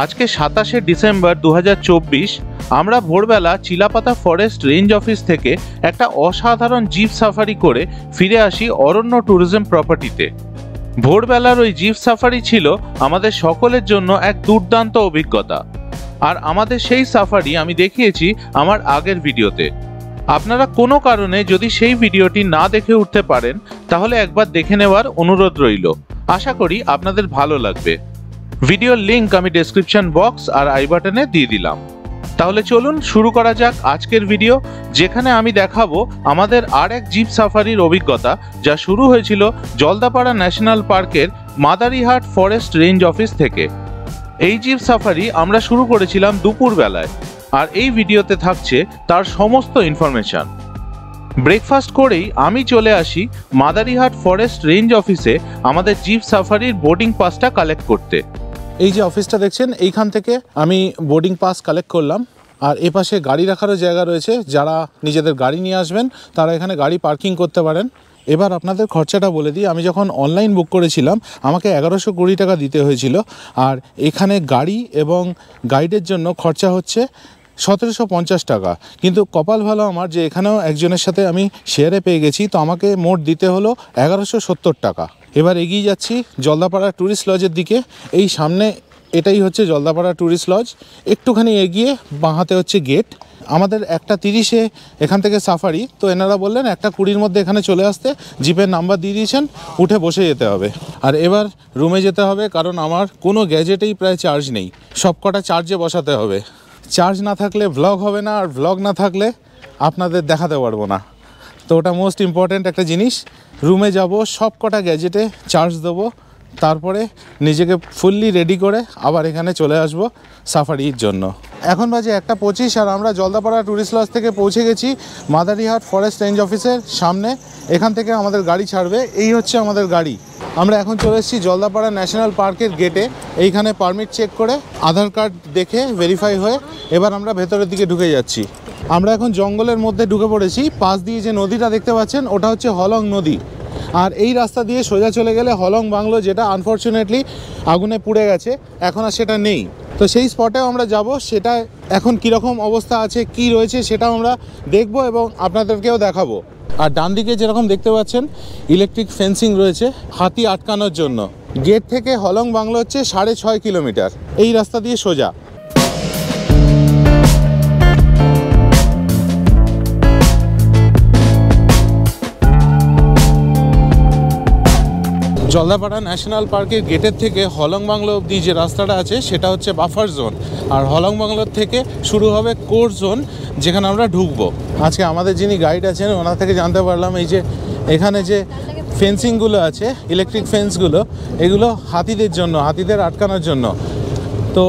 আজকে 27শে ডিসেম্বর 2024 আমরা ভোরবেলা চিলাপাতা ফরেস্ট রেঞ্জ অফিস থেকে একটা অসাধারণ জিপ সাফারি করে ফিরে আসি অরণ্য ট্যুরিজম প্রপার্টিতে। ভোরবেলার ওই জিপ সাফারি ছিল আমাদের সকলের জন্য এক দুর্দান্ত অভিজ্ঞতা, আর আমাদের সেই সাফারি আমি দেখিয়েছি আমার আগের ভিডিওতে। আপনারা কোনো কারণে যদি সেই ভিডিওটি না দেখে উঠতে পারেন তাহলে একবার দেখে নেওয়ার অনুরোধ রইল। আশা করি আপনাদের ভালো লাগবে। ভিডিওর লিংক আমি ডেসক্রিপশন বক্স আর আই বাটনে দিয়ে দিলাম। তাহলে চলুন শুরু করা যাক আজকের ভিডিও, যেখানে আমি দেখাবো আমাদের আর এক জিপ সাফারির অভিজ্ঞতা, যা শুরু হয়েছিল জলদাপাড়া ন্যাশনাল পার্কের মাদারিহাট ফরেস্ট রেঞ্জ অফিস থেকে। এই জিপ সাফারি আমরা শুরু করেছিলাম দুপুর বেলায়, আর এই ভিডিওতে থাকছে তার সমস্ত ইনফরমেশন। ব্রেকফাস্ট করেই আমি চলে আসি মাদারিহাট ফরেস্ট রেঞ্জ অফিসে আমাদের জিপ সাফারির বোর্ডিং পাসটা কালেক্ট করতে। এই যে অফিসটা দেখছেন, এইখান থেকে আমি বোর্ডিং পাস কালেক্ট করলাম। আর এপাশে গাড়ি রাখারও জায়গা রয়েছে, যারা নিজেদের গাড়ি নিয়ে আসবেন তারা এখানে গাড়ি পার্কিং করতে পারেন। এবার আপনাদের খরচাটা বলে দিই। আমি যখন অনলাইন বুক করেছিলাম আমাকে 1120 টাকা দিতে হয়েছিল, আর এখানে গাড়ি এবং গাইডের জন্য খরচা হচ্ছে 1750 টাকা। কিন্তু কপাল ভালো আমার যে এখানেও একজনের সাথে আমি শেয়ারে পেয়ে গেছি, তো আমাকে মোট দিতে হলো 1170 টাকা। এবার এগিয়ে যাচ্ছি জলদাপাড়া ট্যুরিস্ট লজের দিকে। এই সামনে এটাই হচ্ছে জলদাপাড়া ট্যুরিস্ট লজ। একটুখানি এগিয়ে বাঁ হাতে হচ্ছে গেট। আমাদের 1:30-এ এখান থেকে সাফারি, তো এনারা বললেন 1:20-র মধ্যে এখানে চলে আসতে। জিপের নাম্বার দিয়ে দিয়েছেন, উঠে বসে যেতে হবে। আর এবার রুমে যেতে হবে, কারণ আমার কোনো গ্যাজেটেই প্রায় চার্জ নেই, সবকটা চার্জে বসাতে হবে। চার্জ না থাকলে ভ্লগ হবে না, আর ভ্লগ না থাকলে আপনাদের দেখাতে পারবো না। তো ওটা মোস্ট ইম্পর্ট্যান্ট একটা জিনিস। রুমে যাব, সব কটা গ্যাজেটে চার্জ দেবো, তারপরে নিজেকে ফুললি রেডি করে আবার এখানে চলে আসব সাফারির জন্য। এখন বাজে 1:25, আর আমরা জলদাপাড়া ট্যুরিস্ট লজ থেকে পৌঁছে গেছি মাদারিহাট ফরেস্ট রেঞ্জ অফিসের সামনে। এখান থেকে আমাদের গাড়ি ছাড়বে। এই হচ্ছে আমাদের গাড়ি। আমরা এখন চলে এসেছি জলদাপাড়া ন্যাশনাল পার্কের গেটে। এইখানে পারমিট চেক করে আধার কার্ড দেখে ভেরিফাই হয়ে এবার আমরা ভেতরের দিকে ঢুকে যাচ্ছি। আমরা এখন জঙ্গলের মধ্যে ঢুকে পড়েছি। পাশ দিয়ে যে নদীটা দেখতে পাচ্ছেন ওটা হচ্ছে হলং নদী, আর এই রাস্তা দিয়ে সোজা চলে গেলে হলং বাংলো, যেটা আনফর্চুনেটলি আগুনে পুড়ে গেছে, এখন আর সেটা নেই। তো সেই স্পটেও আমরা যাব, সেটা এখন কীরকম অবস্থা আছে, কি রয়েছে সেটাও আমরা দেখব এবং আপনাদেরকেও দেখাবো। আর ডান দিকে যেরকম দেখতে পাচ্ছেন ইলেকট্রিক ফেন্সিং রয়েছে হাতি আটকানোর জন্য। গেট থেকে হলং বাংলো হচ্ছে 6.5 কিলোমিটার, এই রাস্তা দিয়ে সোজা। জলদাপাড়া ন্যাশনাল পার্কের গেটের থেকে হলং বাংলো অবধি যে রাস্তাটা আছে সেটা হচ্ছে বাফার জোন, আর হলং বাংলোর থেকে শুরু হবে কোর জোন, যেখানে আমরা ঢুকবো। আজকে আমাদের যিনি গাইড আছেন ওনার থেকে জানতে পারলাম এই যে এখানে যে ফেন্সিংগুলো আছে, ইলেকট্রিক ফেন্সগুলো, এগুলো হাতিদের জন্য, হাতিদের আটকানোর জন্য। তো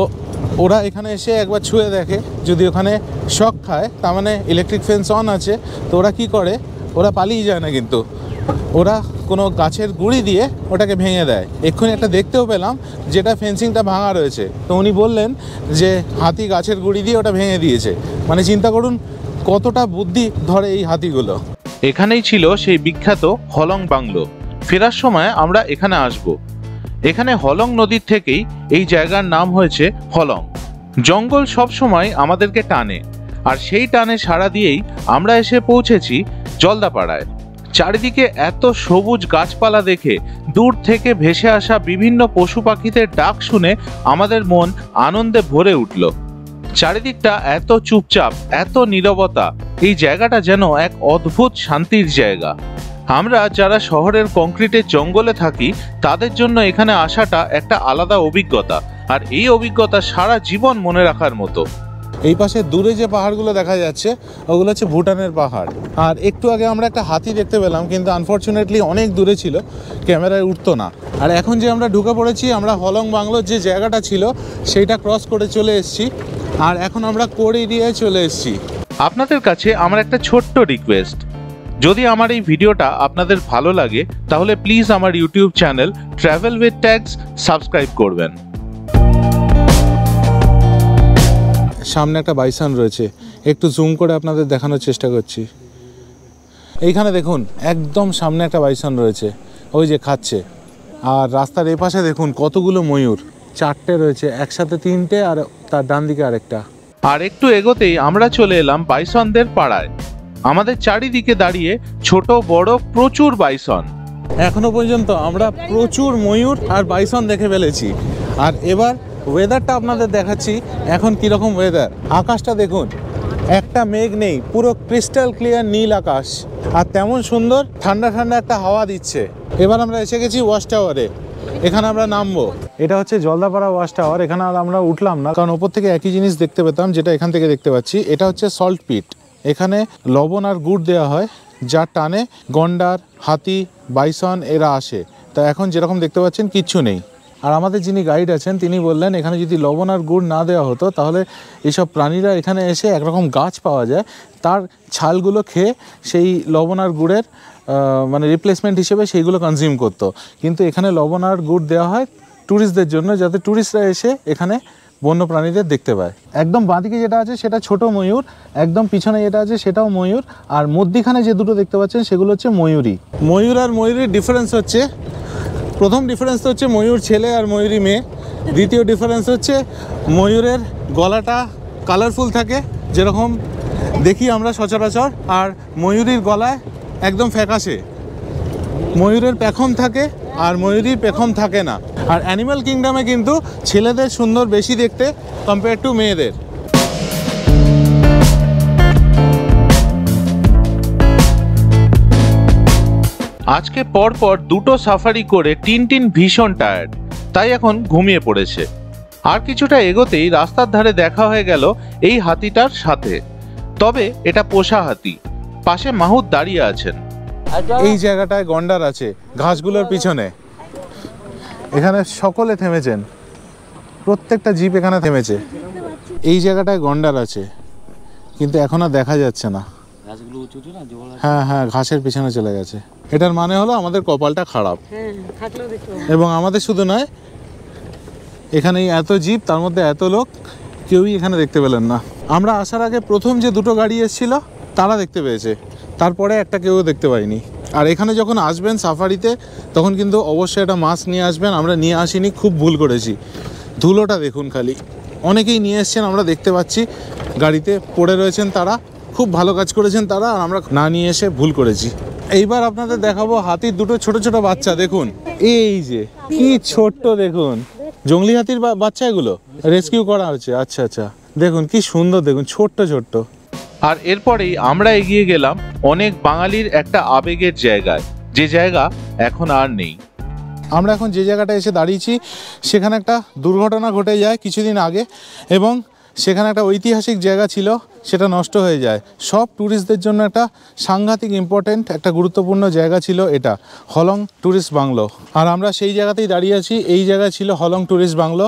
ওরা এখানে এসে একবার ছুঁয়ে দেখে, যদি ওখানে শক খায় তার মানে ইলেকট্রিক ফেন্স অন আছে। তো ওরা কী করে, ওরা পালিয়ে যায় না, কিন্তু ওরা কোনো গাছের গুঁড়ি দিয়ে ওটাকে ভেঙে দেয়। এক্ষুনি একটা দেখতেও পেলাম যেটা ফেন্সিংটা ভাঙা রয়েছে, তো উনি বললেন যে হাতি গাছের গুঁড়ি দিয়ে ওটা ভেঙে দিয়েছে। মানে চিন্তা করুন কতটা বুদ্ধি ধরে এই হাতিগুলো। এখানেই ছিল সেই বিখ্যাত হলং বাংলো। ফেরার সময় আমরা এখানে আসব। এখানে হলং নদীর থেকেই এই জায়গার নাম হয়েছে হলং। জঙ্গল সব সময় আমাদেরকে টানে, আর সেই টানে সাড়া দিয়েই আমরা এসে পৌঁছেছি জলদাপাড়ায়। চারিদিকে এত সবুজ গাছপালা দেখে, দূর থেকে ভেসে আসা বিভিন্ন পশু পাখিদের ডাক শুনে আমাদের মন আনন্দে ভরে উঠল। চারিদিকটা এত চুপচাপ, এত নীরবতা, এই জায়গাটা যেন এক অদ্ভুত শান্তির জায়গা। আমরা যারা শহরের কংক্রিটের জঙ্গলে থাকি তাদের জন্য এখানে আসাটা একটা আলাদা অভিজ্ঞতা, আর এই অভিজ্ঞতা সারা জীবন মনে রাখার মতো। এই পাশে দূরে যে পাহাড়গুলো দেখা যাচ্ছে ওগুলো হচ্ছে ভুটানের পাহাড়। আর একটু আগে আমরা একটা হাতি দেখতে পেলাম, কিন্তু আনফর্চুনেটলি অনেক দূরে ছিল, ক্যামেরায় উঠতো না। আর এখন যে আমরা ঢুকে পড়েছি, আমরা হলং বাংলোর যে জায়গাটা ছিল সেইটা ক্রস করে চলে এসেছি, আর এখন আমরা কোর এরিয়ায় চলে এসেছি। আপনাদের কাছে আমার একটা ছোট্ট রিকোয়েস্ট, যদি আমার এই ভিডিওটা আপনাদের ভালো লাগে তাহলে প্লিজ আমার YouTube channel travel with tags subscribe করবেন। সামনে একটা বাইসন রয়েছে, একটু জুম করে আপনাদের দেখানোর চেষ্টা করছি। এইখানে দেখুন একদম সামনে একটা বাইসন রয়েছে, ওই যে খাচ্ছে। আর রাস্তার এপাশে দেখুন কতগুলো ময়ূর। 4টে রয়েছে, একসাথে 3টে আর তার ডান দিকে আরেকটা। আর একটু এগোতেই আমরা চলে এলাম বাইসনদের পাড়ায়। আমাদের চারিদিকে দাঁড়িয়ে ছোট বড় প্রচুর বাইসন। এখনো পর্যন্ত আমরা প্রচুর ময়ূর আর বাইসন দেখে ফেলেছি। আর এবার ওয়েদারটা আপনাদের দেখাচ্ছি, এখন কীরকম ওয়েদার। আকাশটা দেখুন, একটা মেঘ নেই, পুরো ক্রিস্টাল ক্লিয়ার নীল আকাশ, আর তেমন সুন্দর ঠান্ডা ঠান্ডা একটা হাওয়া দিচ্ছে। এবার আমরা এসে গেছি ওয়াচ টাওয়ারে, এখানে আমরা নামবো। এটা হচ্ছে জলদাপাড়া ওয়াচ টাওয়ার। এখানে আর আমরা উঠলাম না, কারণ ওপর থেকে একই জিনিস দেখতে পেতাম যেটা এখান থেকে দেখতে পাচ্ছি। এটা হচ্ছে সল্ট পিট। এখানে লবণ আর গুড় দেওয়া হয়, যার টানে গন্ডার, হাতি, বাইসন এরা আসে। তা এখন যেরকম দেখতে পাচ্ছেন কিচ্ছু নেই। আর আমাদের যিনি গাইড আছেন তিনি বললেন এখানে যদি লবণ আর গুড় না দেওয়া হতো তাহলে এইসব প্রাণীরা এখানে এসে একরকম গাছ পাওয়া যায়, তার ছালগুলো খেয়ে সেই লবণ আর গুড়ের মানে রিপ্লেসমেন্ট হিসেবে সেইগুলো কনজিউম করতো। কিন্তু এখানে লবণ আর গুড় দেওয়া হয় ট্যুরিস্টদের জন্য, যাতে ট্যুরিস্টরা এসে এখানে বন্য প্রাণীদের দেখতে পায়। একদম বাঁদিকে যেটা আছে সেটা ছোট ময়ূর, একদম পিছনে যেটা আছে সেটাও ময়ূর, আর মধ্যিখানে যে দুটো দেখতে পাচ্ছেন সেগুলো হচ্ছে ময়ূরী। ময়ূর আর ময়ূরীর ডিফারেন্স হচ্ছে, প্রথম ডিফারেন্স হচ্ছে ময়ূর ছেলে আর ময়ূরী মেয়ে। দ্বিতীয় ডিফারেন্স হচ্ছে ময়ূরের গলাটা কালারফুল থাকে যেরকম দেখি আমরা সচরাচর, আর ময়ূরীর গলায় একদম ফ্যাকাশে। ময়ূরের পেখম থাকে আর ময়ূরীর পেখম থাকে না। আর অ্যানিম্যাল কিংডমে কিন্তু ছেলেদের সুন্দর বেশি দেখতে কম্পেয়ার টু মেয়েদের। আজকে পরপর দুটো সাফারি করে টিনটিন ভীষণ টায়ার্ড, তাই এখন ঘুমিয়ে পড়েছে। আর কিছুটা এগোতেই রাস্তার ধারে দেখা হয়ে গেল এই হাতিটার সাথে। তবে এটা পোষা হাতি। পাশে মাহুত দাঁড়িয়ে আছেন। এই জায়গাটায় গন্ডার আছে ঘাসগুলোর পিছনে। এখানে সকলে থেমেছেন, প্রত্যেকটা জিপ এখানে থেমেছে। এই জায়গাটায় গন্ডার আছে, কিন্তু এখন আর দেখা যাচ্ছে না। হ্যাঁ হ্যাঁ, ঘাসের পিছনে চলে গেছে। এটার মানে হলো আমাদের কপালটা খারাপ। এবং আমাদের শুধু নয়, এখানে এত জিপ, তার মধ্যে এত লোক, কেউই এখানে দেখতে পেলেন না। আমরা আসার আগে প্রথম যে দুটো গাড়ি এসেছিল তারা দেখতে পেয়েছে, তারপরে একটা কেউ দেখতে পাইনি। আর এখানে যখন আসবেন সাফারিতে তখন কিন্তু অবশ্যই একটা মাস্ক নিয়ে আসবেন। আমরা নিয়ে আসিনি, খুব ভুল করেছি। ধুলোটা দেখুন খালি। অনেকেই নিয়ে এসছেন, আমরা দেখতে পাচ্ছি গাড়িতে পড়ে রয়েছেন, তারা খুব ভালো কাজ করেছেন তারা, আর আমরা না নিয়ে এসে ভুল করেছি। এইবার আপনাদের দেখাবো হাতির দুটো ছোট ছোট বাচ্চা। দেখুন, এই যে কি ছোট্ট, দেখুন জংলি হাতির বাচ্চা, এগুলো রেস্কিউ করা হচ্ছে। আচ্ছা আচ্ছা, দেখুন কি সুন্দর, দেখুন ছোট্ট ছোট্ট। আর এরপরেই আমরা এগিয়ে গেলাম অনেক বাঙালির একটা আবেগের জায়গায়, যে জায়গা এখন আর নেই। আমরা এখন যে জায়গাটা এসে দাঁড়িয়েছি সেখানে একটা দুর্ঘটনা ঘটে যায় কিছুদিন আগে, এবং সেখানে একটা ঐতিহাসিক জায়গা ছিল, সেটা নষ্ট হয়ে যায়। সব ট্যুরিস্টদের জন্য একটা সাংঘাতিক ইম্পর্টেন্ট, একটা গুরুত্বপূর্ণ জায়গা ছিল এটা, হলং ট্যুরিস্ট বাংলো। আর আমরা সেই জায়গাতেই দাঁড়িয়ে আছি। এই জায়গায় ছিল হলং ট্যুরিস্ট বাংলো,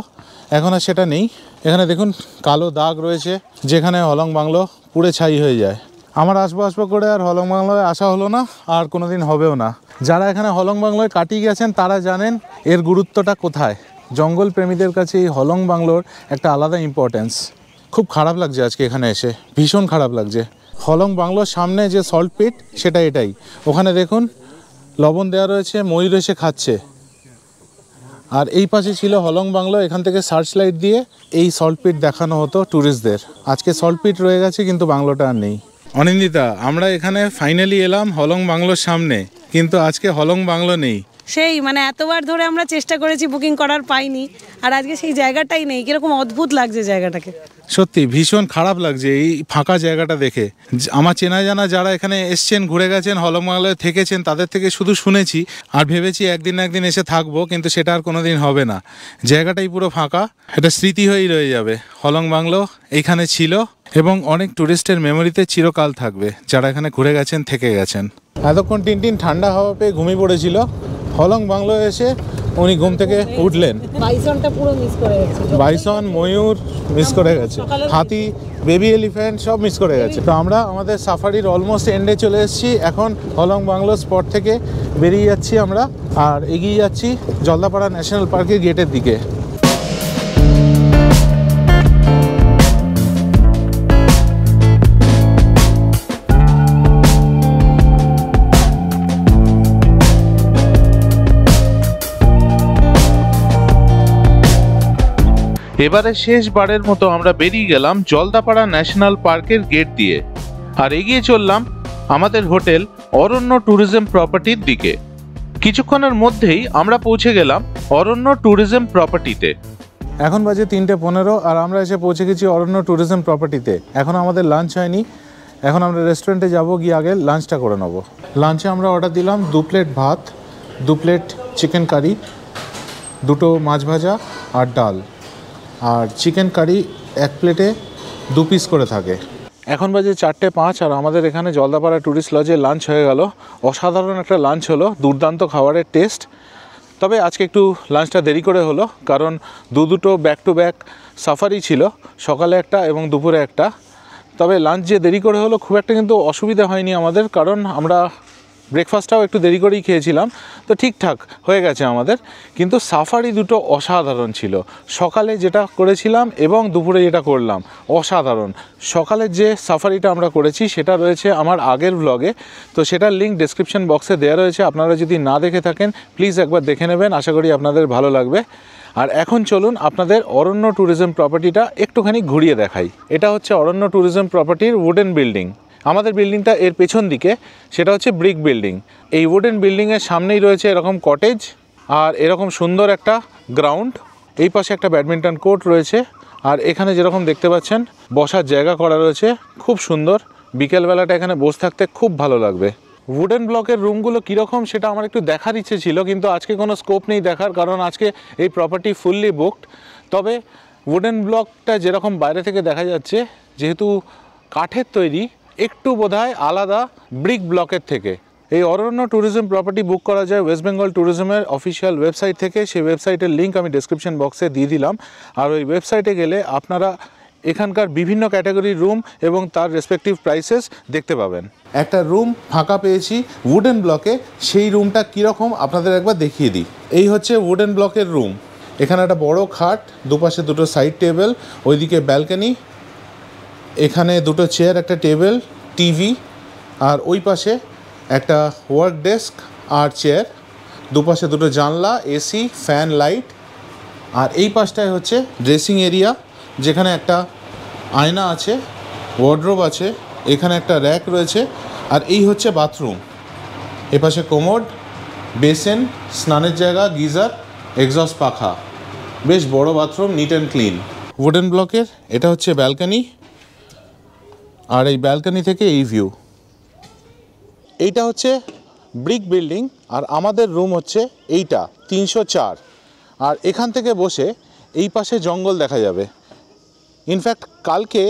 এখন আর সেটা নেই। এখানে দেখুন কালো দাগ রয়েছে, যেখানে হলং বাংলো পুড়ে ছাই হয়ে যায়। আমার আসবো করে আর হলং বাংলোয় আসা হলো না, আর কোনোদিন হবেও না। যারা এখানে হলং বাংলোয় কাটিয়ে গেছেন তারা জানেন এর গুরুত্বটা কোথায়। জঙ্গল প্রেমীদের কাছে এই হলং বাংলোর একটা আলাদা ইম্পর্টেন্স। খুব খারাপ লাগছে আজকে এখানে এসে, ভীষণ খারাপ লাগছে। হলং বাংলোর সামনে যে সল্ট পিট সেটা এটাই। ওখানে দেখুন লবণ দেওয়া রয়েছে, ময়ূর এসে খাচ্ছে। আর এই পাশে ছিল হলং বাংলো, এখান থেকে সার্চ লাইট দিয়ে এই সল্ট পিট দেখানো হতো ট্যুরিস্টদের। আজকে সল্ট পিট রয়ে গেছে, কিন্তু বাংলোটা আর নেই। অনিন্দিতা, আমরা এখানে ফাইনালি এলাম হলং বাংলোর সামনে, কিন্তু আজকে হলং বাংলো নেই। সেই মানে এতবার ধরে আমরা চেষ্টা করেছি বুকিং করার, পাইনি। আর আজকে সেই জায়গাটাই নেই, কিরকম অদ্ভুত লাগছে জায়গাটাকে। সত্যি ভীষণ খারাপ লাগছে এই ফাঁকা জায়গাটা দেখে। আমার চেনা জানা যারা এখানে এসছেন, ঘুরে গেছেন, হলং বাংলায় থেকেছেন, তাদের থেকে শুধু শুনেছি আর ভেবেছি একদিন না একদিন এসে থাকবো, কিন্তু সেটা আর কোনোদিন হবে না। জায়গাটাই পুরো ফাঁকা, এটা স্মৃতি হয়েই রয়ে যাবে। হলং বাংলো এইখানে ছিল এবং অনেক ট্যুরিস্টের মেমোরিতে চিরকাল থাকবে, যারা এখানে ঘুরে গেছেন, থেকে গেছেন। এতক্ষণ টিনটিন ঠান্ডা হাওয়া পেয়ে ঘুমিয়ে পড়েছিল। হলং বাংলো এসে উনি ঘুম থেকে উঠলেন। বাইসনটা পুরো মিস করে গেছে। বাইসন, ময়ূর মিস করে গেছে, হাতি, বেবি এলিফ্যান্ট সব মিস করে গেছে। তো আমরা আমাদের সাফারির অলমোস্ট এন্ডে চলে এসেছি। এখন হলং বাংলো স্পট থেকে বেরিয়ে যাচ্ছি আমরা, আর এগিয়ে যাচ্ছি জলদাপাড়া ন্যাশনাল পার্কের গেটের দিকে। এবারে শেষবারের মতো আমরা বেরিয়ে গেলাম জলদাপাড়া ন্যাশনাল পার্কের গেট দিয়ে আর এগিয়ে চললাম আমাদের হোটেল অরণ্য ট্যুরিজম প্রপার্টির দিকে। কিছুক্ষণের মধ্যেই আমরা পৌঁছে গেলাম অরণ্য ট্যুরিজম প্রপার্টিতে। এখন বাজে 3:15 আর আমরা এসে পৌঁছে গেছি অরণ্য ট্যুরিজম প্রপার্টিতে। এখন আমাদের লাঞ্চ হয়নি, এখন আমরা রেস্টুরেন্টে যাব, গিয়ে আগে লাঞ্চটা করে নেব। লাঞ্চে আমরা অর্ডার দিলাম 2 প্লেট ভাত, 2 প্লেট চিকেন কারি, 2টো মাছ ভাজা আর ডাল। আর চিকেন কারি 1 প্লেটে 2 পিস করে থাকে। এখন বাজে 4:05 আর আমাদের এখানে জলদাপাড়া ট্যুরিস্ট লজে লাঞ্চ হয়ে গেল। অসাধারণ একটা লাঞ্চ হলো, দুর্দান্ত খাবারের টেস্ট। তবে আজকে একটু লাঞ্চটা দেরি করে হলো, কারণ দুটো ব্যাক টু ব্যাক সাফারি ছিল, সকালে একটা এবং দুপুরে একটা। তবে লাঞ্চ যে দেরি করে হলো খুব একটা কিন্তু অসুবিধা হয়নি আমাদের, কারণ আমরা ব্রেকফাস্টটাও একটু দেরি করেই খেয়েছিলাম, তো ঠিকঠাক হয়ে গেছে আমাদের। কিন্তু সাফারি দুটো অসাধারণ ছিল, সকালে যেটা করেছিলাম এবং দুপুরে যেটা করলাম অসাধারণ। সকালের যে সাফারিটা আমরা করেছি সেটা রয়েছে আমার আগের ব্লগে, তো সেটার লিঙ্ক ডেসক্রিপশন বক্সে দেওয়া রয়েছে, আপনারা যদি না দেখে থাকেন প্লিজ একবার দেখে নেবেন, আশা করি আপনাদের ভালো লাগবে। আর এখন চলুন আপনাদের অরণ্য ট্যুরিজম প্রপার্টিটা একটুখানি ঘুরিয়ে দেখাই। এটা হচ্ছে অরণ্য ট্যুরিজম প্রপার্টির উডেন বিল্ডিং। আমাদের বিল্ডিংটা এর পেছন দিকে, সেটা হচ্ছে ব্রিক বিল্ডিং। এই উডেন বিল্ডিংয়ের সামনেই রয়েছে এরকম কটেজ আর এরকম সুন্দর একটা গ্রাউন্ড। এই পাশে একটা ব্যাডমিন্টন কোর্ট রয়েছে, আর এখানে যেরকম দেখতে পাচ্ছেন বসার জায়গা করা রয়েছে, খুব সুন্দর। বিকেলবেলাটা এখানে বসে থাকতে খুব ভালো লাগবে। উডেন ব্লকের রুমগুলো কীরকম সেটা আমার একটু দেখার ইচ্ছে ছিল, কিন্তু আজকে কোনো স্কোপ নেই দেখার, কারণ আজকে এই প্রপার্টি ফুললি বুকড। তবে উডেন ব্লকটা যেরকম বাইরে থেকে দেখা যাচ্ছে, যেহেতু কাঠের তৈরি, একটু বোধহয় আলাদা ব্রিক ব্লকের থেকে। এই অরণ্য ট্যুরিজম প্রপার্টি বুক করা যায় ওয়েস্ট বেঙ্গল ট্যুরিজমের অফিসিয়াল ওয়েবসাইট থেকে। সেই ওয়েবসাইটের লিঙ্ক আমি ডেসক্রিপশন বক্সে দিয়ে দিলাম। আর ওই ওয়েবসাইটে গেলে আপনারা এখানকার বিভিন্ন ক্যাটাগরির রুম এবং তার রেসপেক্টিভ প্রাইসেস দেখতে পাবেন। একটা রুম ফাঁকা পেয়েছি উডেন ব্লকে, সেই রুমটা কীরকম আপনাদের একবার দেখিয়ে দিই। এই হচ্ছে উডেন ব্লকের রুম। এখানে একটা বড় খাট, দুপাশে 2টো সাইড টেবিল, ওইদিকে ব্যালকনি, এখানে 2টো চেয়ার, একটা টেবিল, টিভি, আর ওই পাশে একটা ওয়ার্ক ডেস্ক আর চেয়ার, দুপাশে 2টো জানলা, এসি, ফ্যান, লাইট। আর এই পাশটায় হচ্ছে ড্রেসিং এরিয়া, যেখানে একটা আয়না আছে, ওয়ার্ড্রোব আছে, এখানে একটা র্যাক রয়েছে। আর এই হচ্ছে বাথরুম। এপাশে কোমোড, বেসিন, স্নানের জায়গা, গিজার, এক্সস্ট পাখা। বেশ বড় bathroom, neat and clean. Wooden ব্লকের এটা হচ্ছে ব্যালকনি, আর এই ব্যালকনি থেকে এই ভিউ। এইটা হচ্ছে ব্রিক বিল্ডিং, আর আমাদের রুম হচ্ছে এইটা 304। আর এখান থেকে বসে এই পাশে জঙ্গল দেখা যাবে। ইনফ্যাক্ট কালকে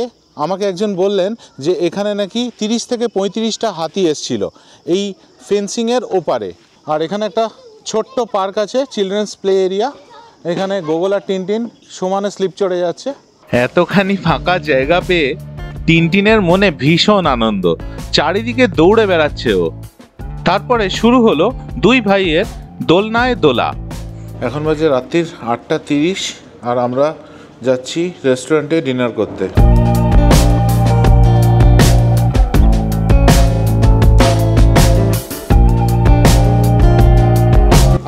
আমাকে একজন বললেন যে এখানে নাকি 30 থেকে 35টা হাতি এসছিল এই ফেন্সিংয়ের ওপারে। আর এখানে একটা ছোট্ট পার্ক আছে, চিলড্রেন্স প্লে এরিয়া। এখানে গোগল আর টিনটিন সমানে স্লিপ চড়ে যাচ্ছে। এতখানি ফাঁকা জায়গা পেয়ে টিনটিনের মনে ভীষণ আনন্দ, চারিদিকে দৌড়ে বেড়াচ্ছে ও। তারপরে শুরু হলো 2 ভাইয়ের দোলনায় দোলা। এখন বাজে রাত্রির 8:30 আর আমরা যাচ্ছি রেস্টুরেন্টে ডিনার করতে।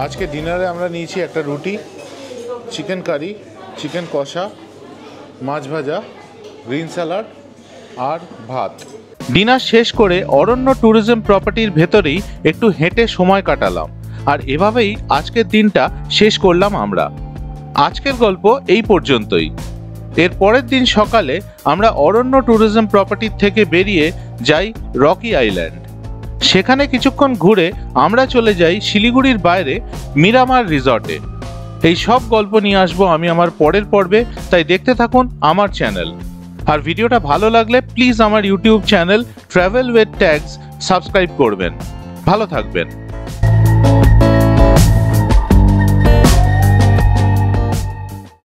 আজকে ডিনারে আমরা নিয়েছি একটা রুটি, চিকেন কারি, চিকেন কষা, মাছ ভাজা, গ্রিন স্যালাড আর ভাত। ডিনার শেষ করে অরণ্য ট্যুরিজম প্রপার্টির ভেতরেই একটু হেঁটে সময় কাটালাম, আর এভাবেই আজকের দিনটা শেষ করলাম আমরা। আজকের গল্প এই পর্যন্তই। এর পরের দিন সকালে আমরা অরণ্য ট্যুরিজম প্রপার্টির থেকে বেরিয়ে যাই রকি আইল্যান্ড। সেখানে কিছুক্ষণ ঘুরে আমরা চলে যাই শিলিগুড়ির বাইরে মিরামার রিসর্টে। এই সব গল্প নিয়ে আসবো আমি আমার পরের পর্বে, তাই দেখতে থাকুন আমার চ্যানেল। আর ভিডিওটা ভালো লাগলে প্লিজ আমার YouTube channel travel with tags subscribe করবেন। ভালো থাকবেন।